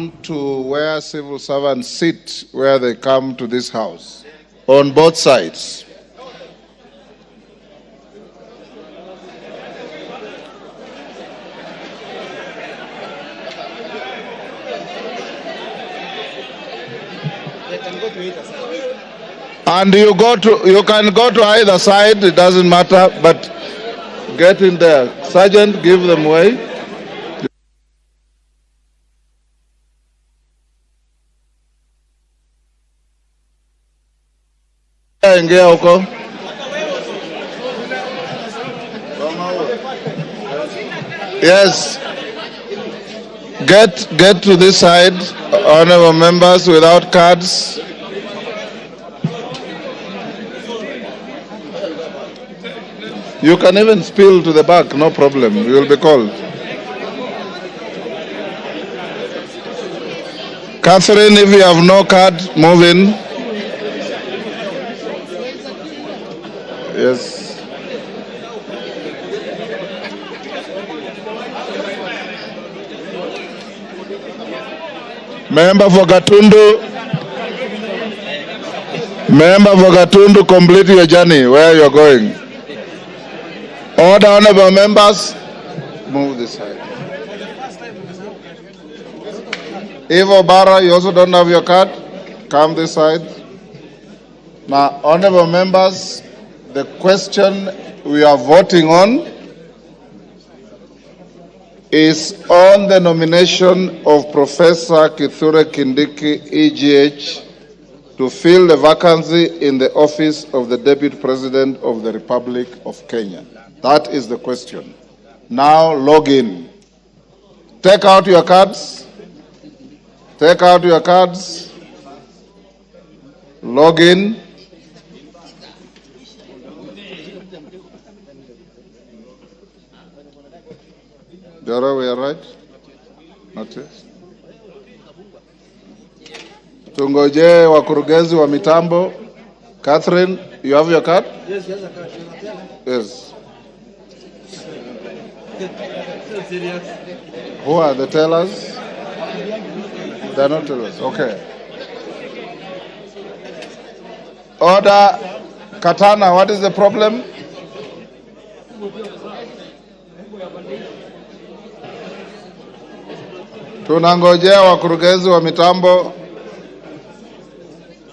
come to where civil servants sit, where they come to this house, on both sides. And you can go to either side, it doesn't matter, but get in there. Sergeant, give them way. Ingia huko. Yes. Get to this side, honorable members without cards. You can even spill to the back, no problem. You will be called. Catherine, if you have no card, move in. Yes. Member for Gatundu, complete your journey where you are going. Order, honorable members, move this side. Evo Barra, you also don't have your card, come this side. Now, honorable members, the question we are voting on is on the nomination of Professor Kindiki, EGH, to fill the vacancy in the office of the Deputy President of the Republic of Kenya. That is the question. Now log in. Take out your cards. Take out your cards. Log in. Jara, we are right? Not yet. Tungoje wakurugenzi wa mitambo. Catherine, you have your card? Yes, yes, I got Yes. Who are the tellers? They are not tellers. Okay. Order. Katana, what is the problem? Tunangojea wakurugenzi wa mitambo.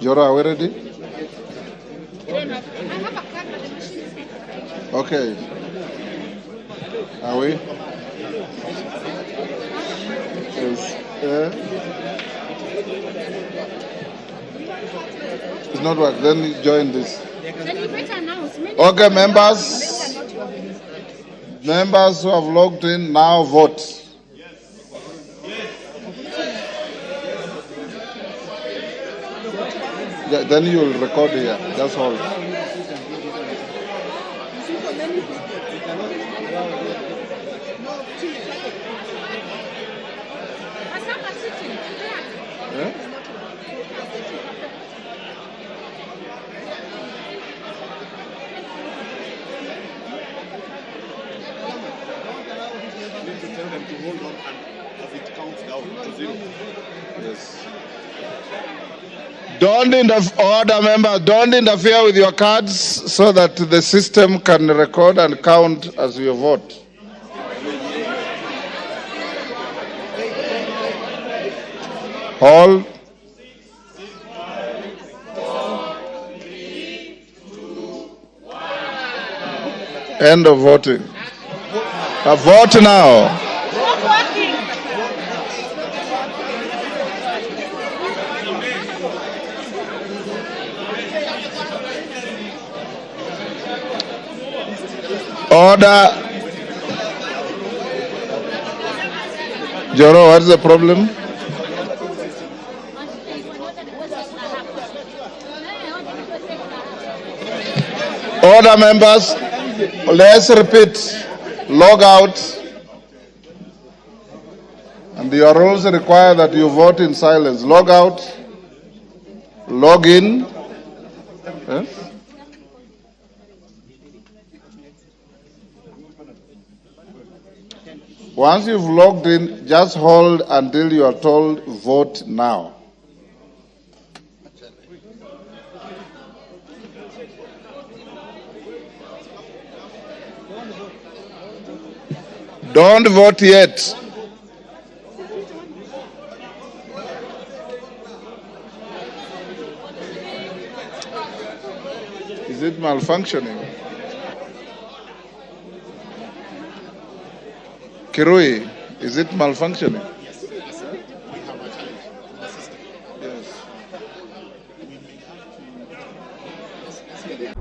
Jora, are we ready? Okay. Are we? Yes. It's not work. Then you join this. Okay, members who have logged in, now vote. Then you will record here. That's all. Yes. Don't interfere with your cards so that the system can record and count as you vote. Hold. End of voting. Vote now. Order. Joro, what is the problem? Order, members. Let's repeat. Log out. And your rules require that you vote in silence. Log out. Log in. Once you've logged in, just hold until you are told vote now. Don't vote yet. Is it malfunctioning? Kirui, is it malfunctioning? Yes, we have a challenge in the system. Yes. We may have to